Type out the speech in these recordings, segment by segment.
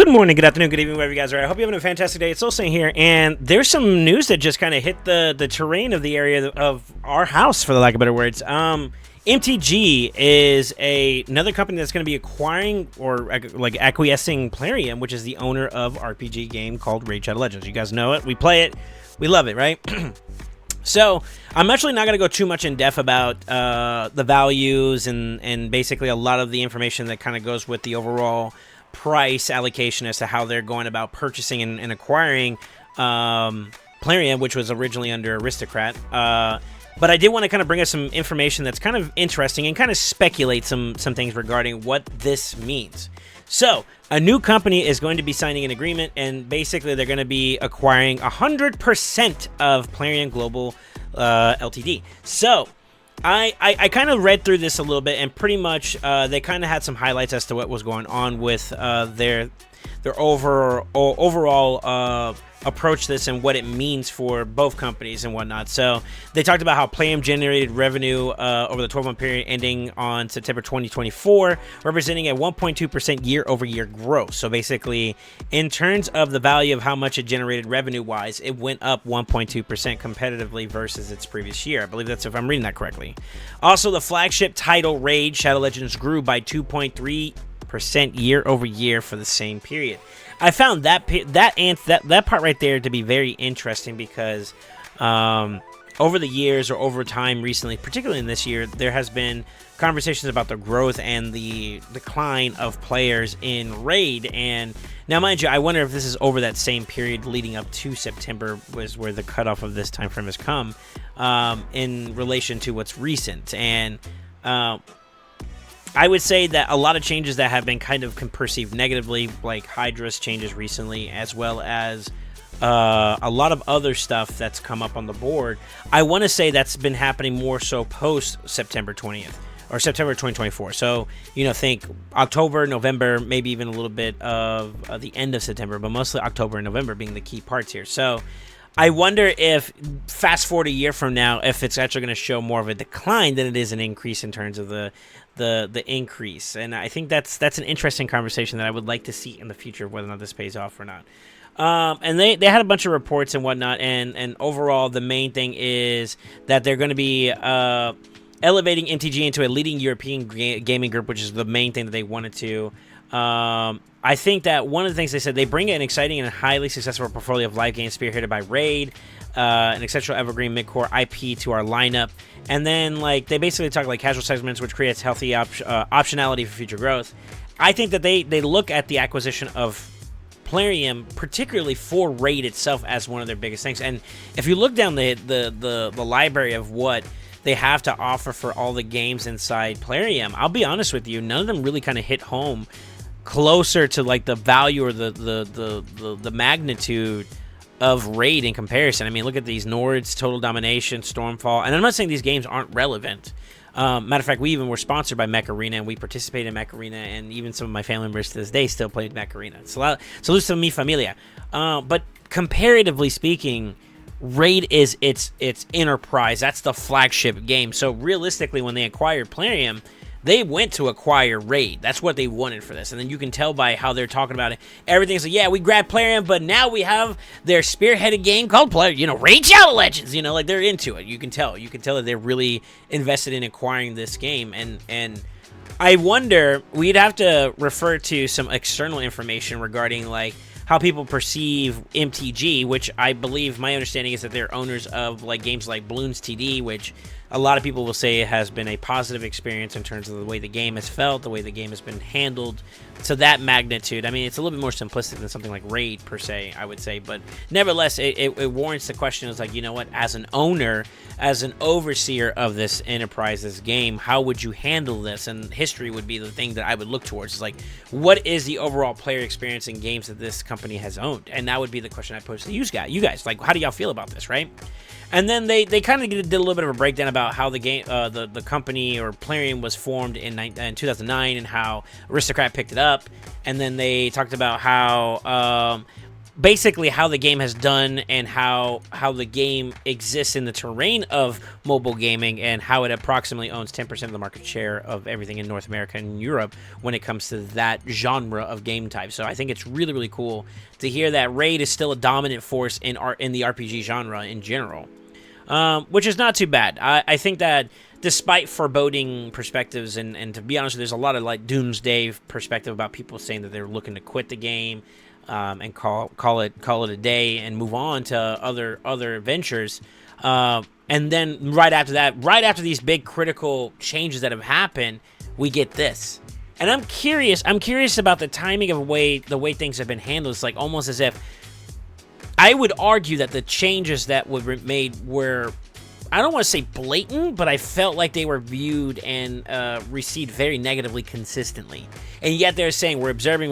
Good morning, good afternoon, good evening, wherever you guys are at. I hope you're having a fantastic day. It's SoulSaint here, and there's some news that just kind of hit the terrain of the area of our house, for the lack of better words. MTG is another company that's going to be acquiring or like acquiescing Plarium, which is the owner of RPG game called Raid Shadow Legends. You guys know it, we play it, we love it, right? So I'm actually not going to go too much in depth about the values and basically a lot of the information that kind of goes with the overall price allocation as to how they're going about purchasing and acquiring Plarium, which was originally under Aristocrat. But I did want to kind of bring us some information that's kind of interesting and kind of speculate some things regarding what this means. So, a new company is going to be signing an agreement, and basically they're going to be acquiring 100% of Plarium Global Ltd. So, I kind of read through this a little bit, and pretty much they kind of had some highlights as to what was going on with their overall approach to this and what it means for both companies and whatnot. So they talked about how Plarium generated revenue over the 12-month period ending on September 2024, representing a 1.2% year-over-year growth. So basically, in terms of the value of how much it generated revenue-wise, it went up 1.2% competitively versus its previous year. I believe that's if I'm reading that correctly. Also, the flagship title Raid Shadow Legends grew by 2.3% year-over-year for the same period. I found that part right there to be very interesting because over the years or over time recently, particularly in this year, there has been conversations about the growth and the decline of players in Raid. And now, mind you, I wonder if this is over that same period leading up to September was where the cutoff of this time frame has come in relation to what's recent. And I would say that a lot of changes that have been kind of perceived negatively, like Hydra's changes recently, as well as a lot of other stuff that's come up on the board, I want to say that's been happening more so post-September 20th, or September 2024. So, think October, November, maybe even a little bit of the end of September, but mostly October and November being the key parts here. So I wonder if, fast forward a year from now, if it's actually going to show more of a decline than it is an increase in terms of the increase. And I think that's an interesting conversation that I would like to see in the future, whether or not this pays off or not. And they had a bunch of reports and whatnot, and overall the main thing is that they're going to be elevating MTG into a leading European gaming group, which is the main thing that they wanted to. I think that one of the things they said, they bring an exciting and highly successful portfolio of live games spearheaded by Raid, an exceptional evergreen mid-core IP to our lineup, and then they basically talk like casual segments, which creates healthy optionality for future growth. I think that they look at the acquisition of Plarium, particularly for Raid itself, as one of their biggest things. And if you look down the library of what they have to offer for all the games inside Plarium, I'll be honest with you, none of them really kind of hit home closer to the value or the magnitude of Raid in comparison. I mean, look at these Nords, Total Domination, Stormfall, and I'm not saying these games aren't relevant. Matter of fact, we even were sponsored by Mech Arena, and we participated in Mech Arena, and even some of my family members to this day still played Mech Arena. Salute to mi familia. But comparatively speaking, Raid is its enterprise. That's the flagship game. So realistically, when they acquired Plarium, they went to acquire Raid. That's what they wanted for this. And then you can tell by how they're talking about it. Everything's like, yeah, we grabbed Plarium, but now we have their spearheaded game called Plarium, Raid Shadow Legends. They're into it. You can tell. You can tell that they're really invested in acquiring this game. And I wonder, we'd have to refer to some external information regarding how people perceive MTG, which I believe, my understanding is that they're owners of games like Bloons TD, which a lot of people will say it has been a positive experience in terms of the way the game has felt, the way the game has been handled. To that magnitude, I mean, it's a little bit more simplistic than something like Raid, per se, I would say. But nevertheless, it warrants the question. It's what, as an owner, as an overseer of this enterprise, this game, how would you handle this? And history would be the thing that I would look towards. It's what is the overall player experience in games that this company has owned? And that would be the question I pose to you guys. How do y'all feel about this, right? And then they kind of did a little bit of a breakdown about how the game, the company or Plarium was formed in 2009 and how Aristocrat picked it up. And then they talked about how basically how the game has done and how the game exists in the terrain of mobile gaming, and how it approximately owns 10% of the market share of everything in North America and Europe when it comes to that genre of game type. So I think it's really, really cool to hear that Raid is still a dominant force in the RPG genre in general, which is not too bad. I think that despite foreboding perspectives, and to be honest, there's a lot of like doomsday perspective about people saying that they're looking to quit the game, and call it a day and move on to other ventures. And then right after these big critical changes that have happened, we get this. And I'm curious about the timing of the way things have been handled. It's like almost as if I would argue that the changes that were made were, I don't want to say blatant, but I felt like they were viewed and received very negatively consistently. And yet they're saying we're observing.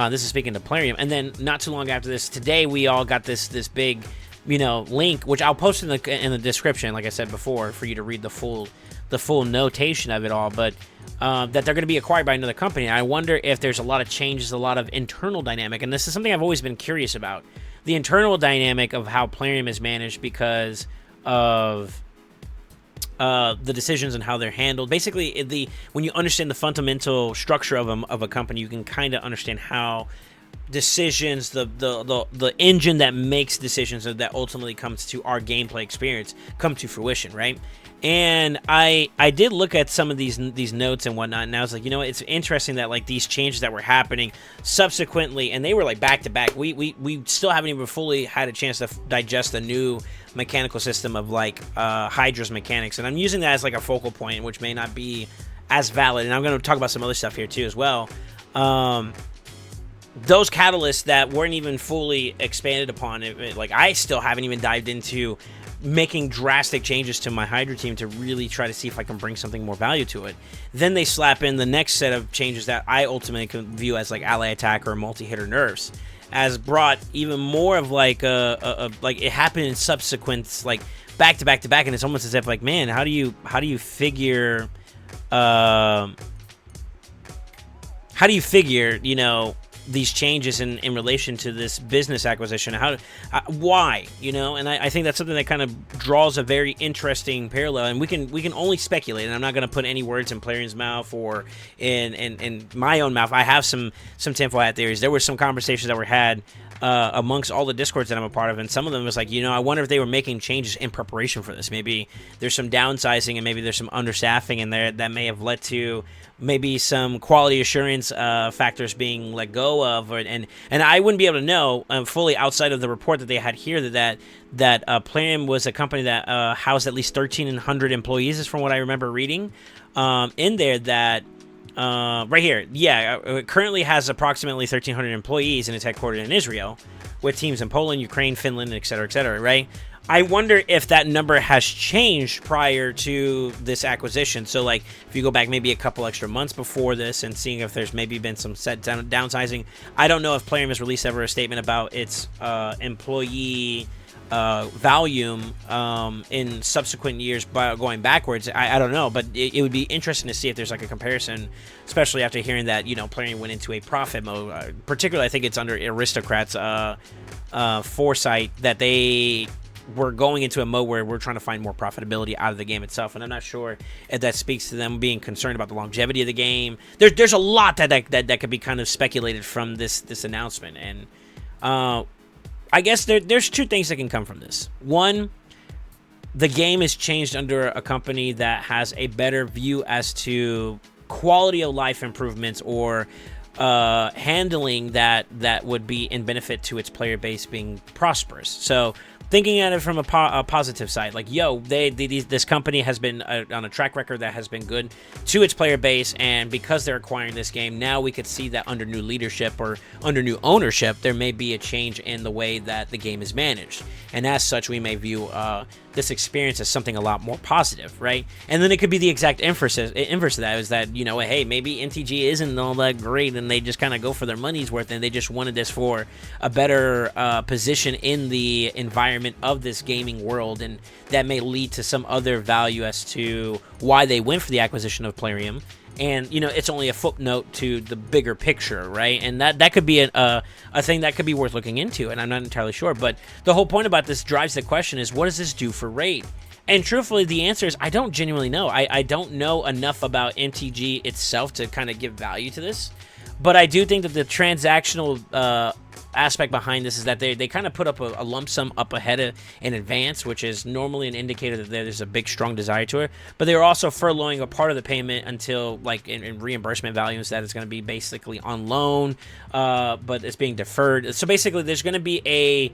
This is speaking to Plarium. And then not too long after this, today we all got this big, link, which I'll post in the description, like I said before, for you to read the full notation of it all. But that they're going to be acquired by another company. And I wonder if there's a lot of changes, a lot of internal dynamic. And this is something I've always been curious about. The internal dynamic of how Plarium is managed because of the decisions and how they're handled. Basically, when you understand the fundamental structure of a company, you can kind of understand how decisions, the engine that makes decisions that ultimately comes to our gameplay experience, come to fruition, right? And I did look at some of these notes and whatnot, and I was like, it's interesting that like these changes that were happening subsequently, and they were like back to back. We still haven't even fully had a chance to digest the new mechanical system of like Hydra's mechanics, and I'm using that as like a focal point, which may not be as valid. And I'm going to talk about some other stuff here too as well. Those catalysts that weren't even fully expanded upon, like I still haven't even dived into making drastic changes to my Hydra team to really try to see if I can bring something more value to it. Then they slap in the next set of changes that I ultimately can view as like ally attack or multi-hitter nerfs, as brought even more of like like it happened in subsequent, like back to back to back, and it's almost as if like, man, how do you figure these changes in relation to this business acquisition? Why? And I think that's something that kind of draws a very interesting parallel, and we can only speculate, and I'm not going to put any words in Plarium's mouth or in my own mouth. I have some tinfoil hat theories. There were some conversations that were had amongst all the Discords that I'm a part of, and some of them was like, I wonder if they were making changes in preparation for this. Maybe there's some downsizing, and maybe there's some understaffing in there that may have led to maybe some quality assurance factors being let go of, and I wouldn't be able to know fully outside of the report that they had here that Plarium was a company that housed at least 1,300 employees, is from what I remember reading in there. That right here, it currently has approximately 1,300 employees, and it's headquartered in Israel, with teams in Poland, Ukraine, Finland, et cetera, right? I wonder if that number has changed prior to this acquisition. So, like, if you go back maybe a couple extra months before this and seeing if there's maybe been some set downsizing. I don't know if Plarium has released ever a statement about its employee volume in subsequent years going backwards. I don't know, but it would be interesting to see if there's like a comparison, especially after hearing that Plarium went into a profit mode. Particularly, I think it's under Aristocrat's foresight that they were going into a mode where we're trying to find more profitability out of the game itself, and I'm not sure if that speaks to them being concerned about the longevity of the game. There's a lot that could be kind of speculated from this announcement, and I guess there's two things that can come from this. One, the game is changed under a company that has a better view as to quality of life improvements or handling that would be in benefit to its player base being prosperous. So thinking at it from a positive side, like, this company has been on a track record that has been good to its player base, and because they're acquiring this game, now we could see that under new leadership or under new ownership, there may be a change in the way that the game is managed, and as such, we may view this experience as something a lot more positive, right? And then it could be the exact inverse of that, is that, hey, maybe NTG isn't all that great, and they just kind of go for their money's worth, and they just wanted this for a better position in the environment of this gaming world, and that may lead to some other value as to why they went for the acquisition of Plarium. and it's only a footnote to the bigger picture, right? And that could be a thing that could be worth looking into, and I'm not entirely sure. But the whole point about this drives the question is, what does this do for Raid? And truthfully, the answer is I don't genuinely know. I don't know enough about MTG itself to kind of give value to this. But I do think that the transactional aspect behind this is that they kind of put up a lump sum up ahead in advance, which is normally an indicator that there's a big, strong desire to it. But they're also furloughing a part of the payment until, like, in reimbursement values, that it's going to be basically on loan, but it's being deferred. So basically, there's going to be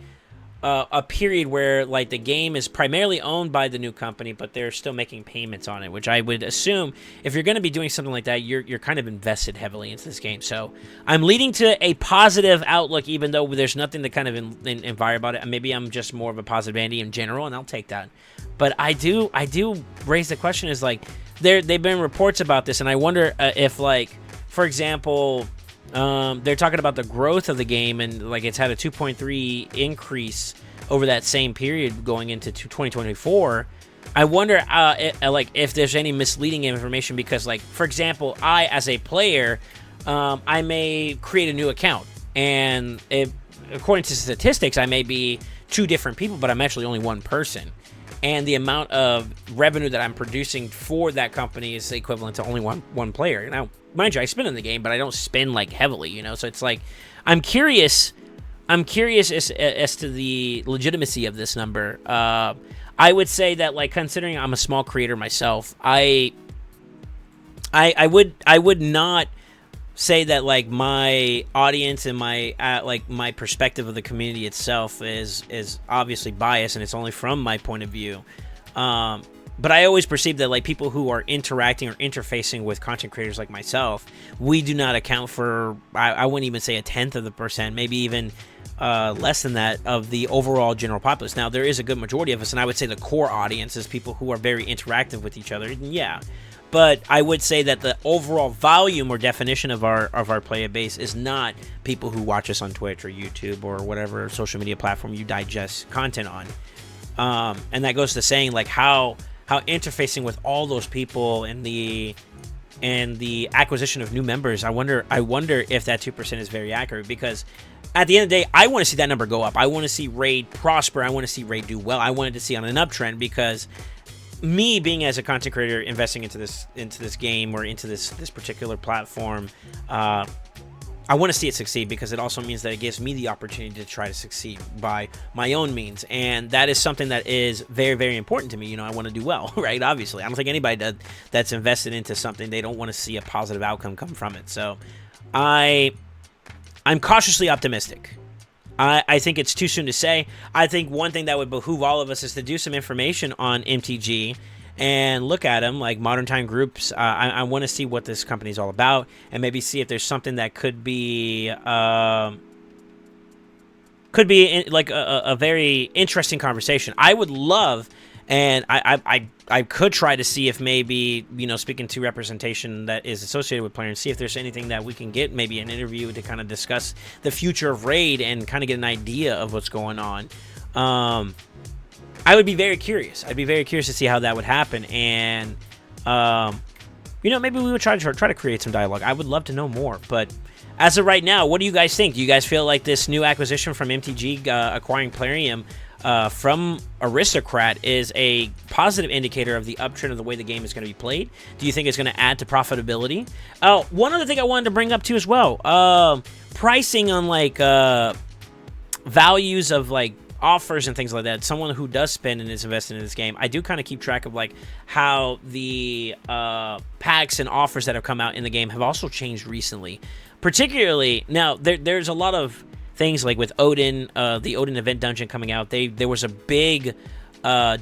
a period where, like, the game is primarily owned by the new company, but they're still making payments on it, which I would assume if you're going to be doing something like that, you're kind of invested heavily into this game. So I'm leading to a positive outlook, even though there's nothing to kind of envire about it. Maybe I'm just more of a positive Andy in general, and I'll take that. But I do raise the question is, like, they've been reports about this, and I wonder if, like, for example, they're talking about the growth of the game, and like it's had a 2.3 increase over that same period going into 2024. I wonder if there's any misleading information, because, like, for example, I as a player, I may create a new account, and according to statistics, I may be two different people, but I'm actually only one person. And the amount of revenue that I'm producing for that company is equivalent to only one player. Now, mind you, I spend in the game, but I don't spend, like, heavily, So it's like, I'm curious as to the legitimacy of this number. I would say that, like, considering I'm a small creator myself, I would not say that, like, my audience and my my perspective of the community itself is obviously biased, and it's only from my point of view. But I always perceive that, like, people who are interacting or interfacing with content creators like myself, we do not account for, I wouldn't even say 1/10%, maybe even less than that, of the overall general populace. Now, there is a good majority of us, and I would say the core audience is people who are very interactive with each other. Yeah. But I would say that the overall volume or definition of our player base is not people who watch us on Twitch or YouTube or whatever social media platform you digest content on. And that goes to saying, like, how interfacing with all those people and the acquisition of new members, I wonder if that 2% is very accurate, because at the end of the day, I want to see that number go up. I want to see Raid prosper. I want to see Raid do well. I wanted to see on an uptrend, because me being as a content creator investing into this game or into this particular platform, I want to see it succeed, because it also means that it gives me the opportunity to try to succeed by my own means, and that is something that is very, very important to me. I want to do well, right? Obviously, I don't think anybody that's invested into something, they don't want to see a positive outcome come from it. So I'm cautiously optimistic. I think it's too soon to say. I think one thing that would behoove all of us is to do some information on MTG and look at them, like Modern Time Groups. I want to see what this company is all about, and maybe see if there's something that could be like a very interesting conversation. I would love, and I could try to see if maybe, speaking to representation that is associated with Plarium, see if there's anything that we can get, maybe an interview to kind of discuss the future of Raid and kind of get an idea of what's going on. I would be very curious. I'd be very curious to see how that would happen, and maybe we would try to create some dialogue. I would love to know more, but as of right now, what do you guys think? Do you guys feel like this new acquisition from MTG acquiring Plarium from Aristocrat is a positive indicator of the uptrend of the way the game is going to be played? Do you think it's going to add to profitability? One other thing I wanted to bring up too as well, pricing on, like, values of, like, offers and things like that. Someone who does spend and is invested in this game, I do kind of keep track of, like, how the packs and offers that have come out in the game have also changed recently. Particularly now, there's a lot of things, like with Odin, the Odin event dungeon coming out. There was a big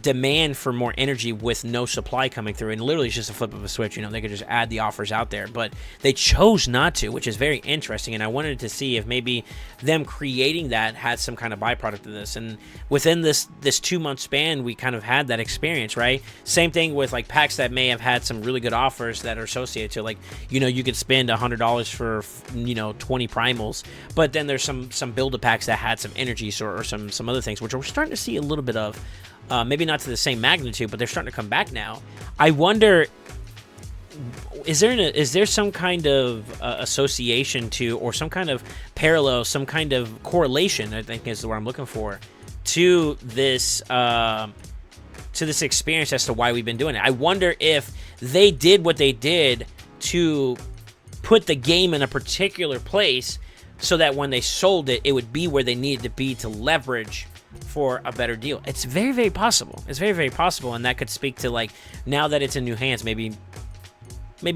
demand for more energy with no supply coming through, and literally it's just a flip of a switch. They could just add the offers out there, but they chose not to, which is very interesting. And I wanted to see if maybe them creating that had some kind of byproduct of this. And within this 2-month span, we kind of had that experience, right? Same thing with, like, packs that may have had some really good offers that are associated to, like, you could spend $100 for 20 primals, but then there's some build-a packs that had some energies or some other things, which we're starting to see a little bit of. Maybe not to the same magnitude, but they're starting to come back now. I wonder, is there some kind of association to, or some kind of parallel, some kind of correlation, I think is the word I'm looking for, to this experience as to why we've been doing it? I wonder if they did what they did to put the game in a particular place so that when they sold it, it would be where they needed to be to leverage for a better deal. It's very, very possible. It's very, very possible, and that could speak to, like, now that it's in new hands, maybe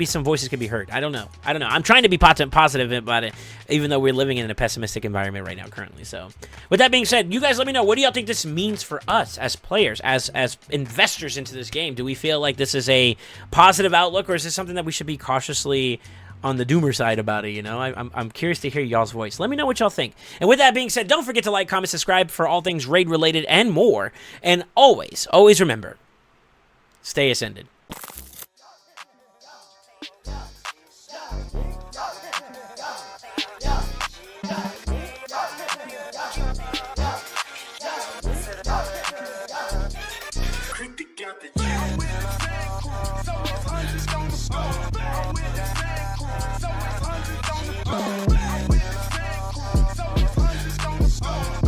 some voices could be heard. I don't know. I'm trying to be positive about it, even though we're living in a pessimistic environment right now currently. So, with that being said, you guys let me know, what do y'all think this means for us as players, as investors into this game? Do we feel like this is a positive outlook, or is this something that we should be cautiously on the doomer side about it? You know, I'm curious to hear y'all's voice. Let me know what y'all think. And with that being said, don't forget to like, comment, subscribe for all things raid related and more. And always remember, stay ascended.